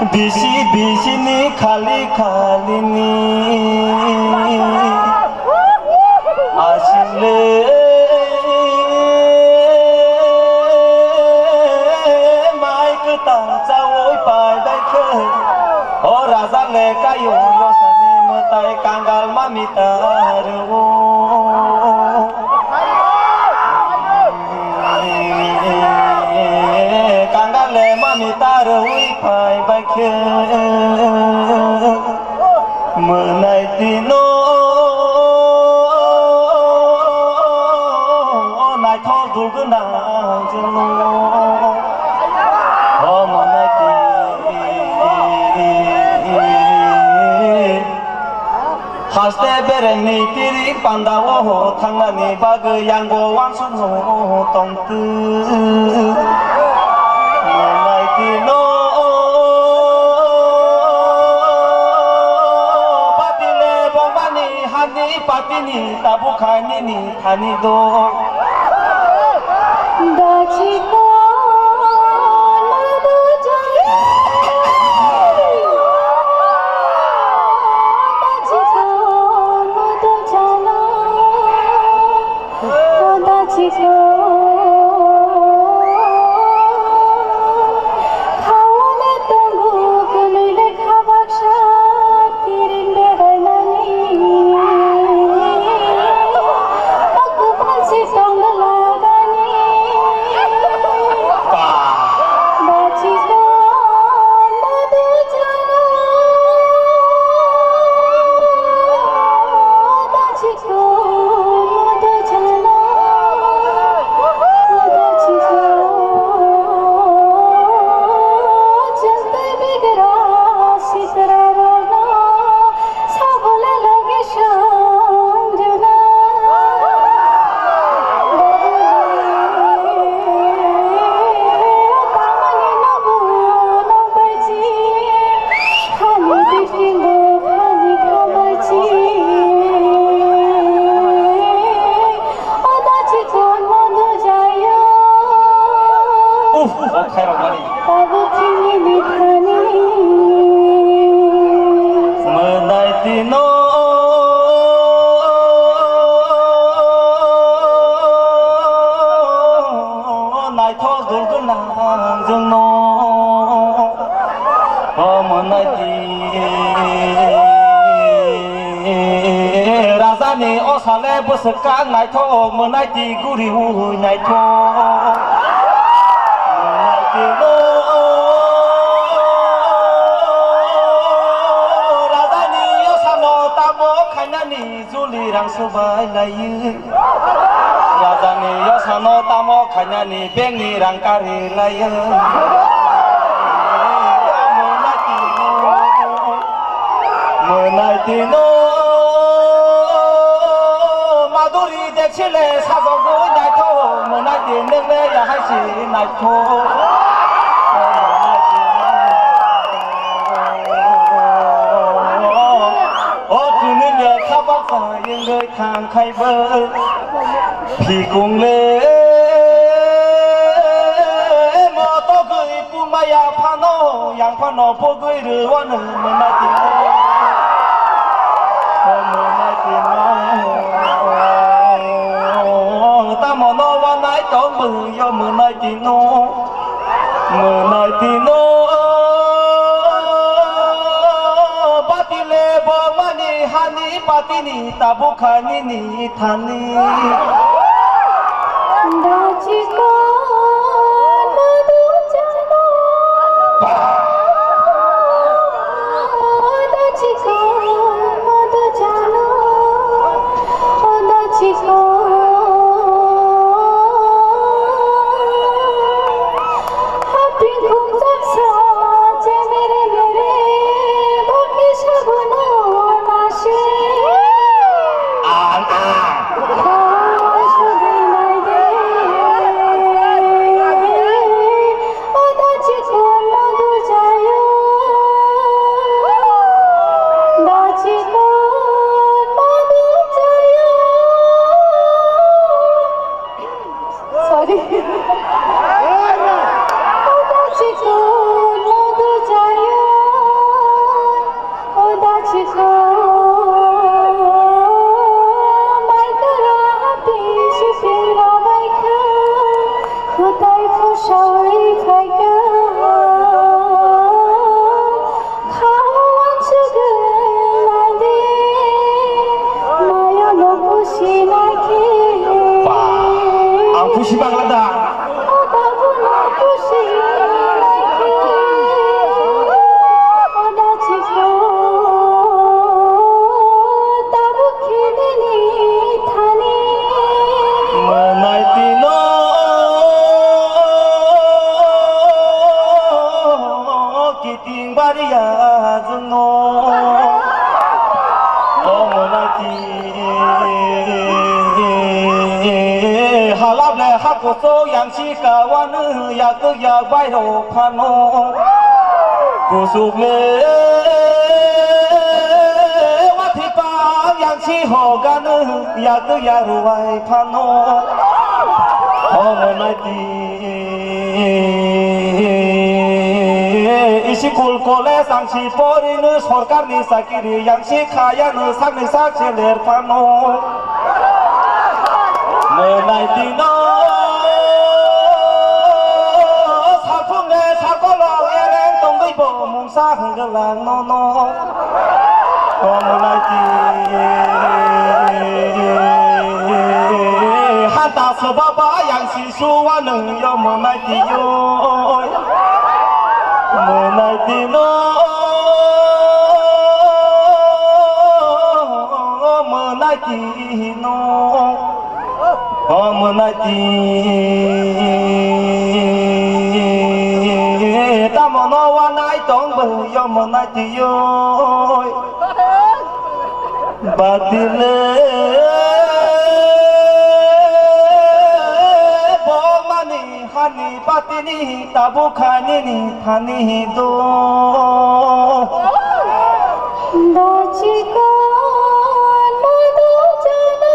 Bisi bisi ni khali khali ni asile mai cứ tang cha oi pai dai khe o raja le ka yo yo sane matai kangal mami tar o kangal le mami tar oi pai bai khe menai tino nai tho dul cứ nang jeng lo o menai ti haste bereni tiri pandawo ho thangani bag yango wan sun ho tong tu menai tino patile bongani hani patini tabu khani ni thani do dachi ko madu jai dachi ko madu jana dachi ko khawale tangu kunile khabaksha tirinde hanani akbal se tangla Razani osale buskan nai tho menai ti guri hu nai tho menai ti no Razani osano tamo khanani juli rang subai lai Razani osano tamo khanani bengni rang kari lai menai ti no maduri dekchile sajogo nai tho menai ti nengle ya hai si nai tho o kunile khabak sa yeng người thang khai bơ phi cùng le mo to gui pu maya phano yang phano po gui ru wan menai ti ta mò no wa nai to mừng yo mừng nai ti no patile bo mani hani patini tabu khani ni thani dachi ko madu jana dachi ko madu jana dachi ko dương nô ô mơ nay thì hà lạp lệ hát cổ số yang chi cả quan nữ ya cứ ya bay hồ phan nô cổ sụp lệ wat thi pa yang chi hồ gan nữ ya cứ ya hồ bay phan nô ô mơ nay thì school college আংশি পরিনু সরকার নি চাকরি আংশি খায়ানো সাকনি সাকছেলের Fanon মোনাই দিন সাফুঙ্গে সাকল এরেন তঙ্গইব মুংসা হঙ্গলাং নন মোনাই দি হাতা সবাবা আংশি সুওয়ানো ইয় মোনাই দিয় mơ nay thì nó mơ nay thì nó mơ nay thì ta mà nó qua nay tổng bờ yo mơ nay thì yo bà thì lệ hani patini tabu khani ni thani do dachi kon modu jana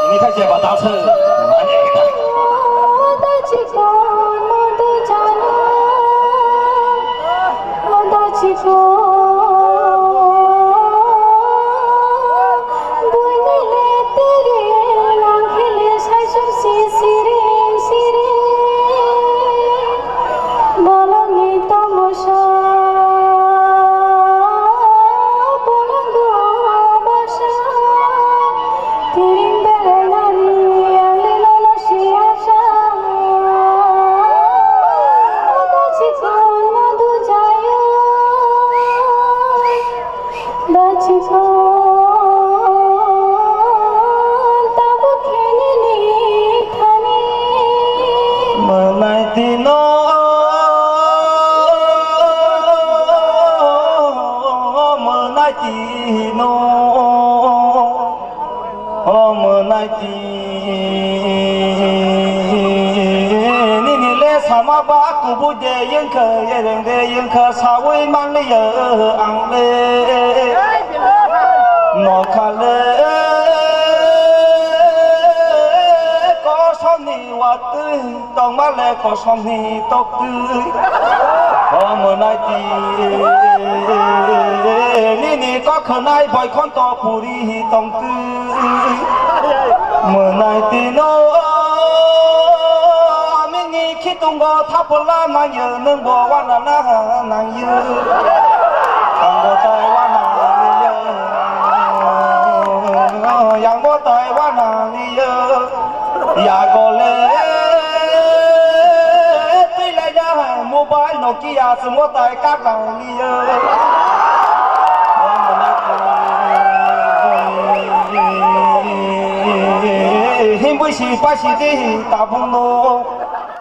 ini khai che bata che dachi kon modu jana dachi kon buinile tere langhile saisum sisire sire bolongi tamasha bolongo basha tiring belani alilolo shiasha dachi kon madu jayo dachi kon tabu khene ni thani manai dino no mơ nay thì ni ni le sama ba ku bu de yin khờ ye reng de yin khờ sa wei mang le ye ang le no kha le có som ni wa tư tong ma le có som ni tok tư mơ nay thìนี่นี่ก็ขนายบ่อยคนต่อผู้รีต้องตื้อเมื่อนายตีโนมินี่คิดตรงก็ทับพลามาเยอะนึงบอกว่าน่ะนะนางเยอะตั้งบ่ตายว่านาลีเยอะยังบ่ตายว่านาลีเยอะอยากก็เลยตีเลยยาโมบายโนเกียสมมติตายกักนาลีเยอะหิมบุษีปัสสิเดตาบุโน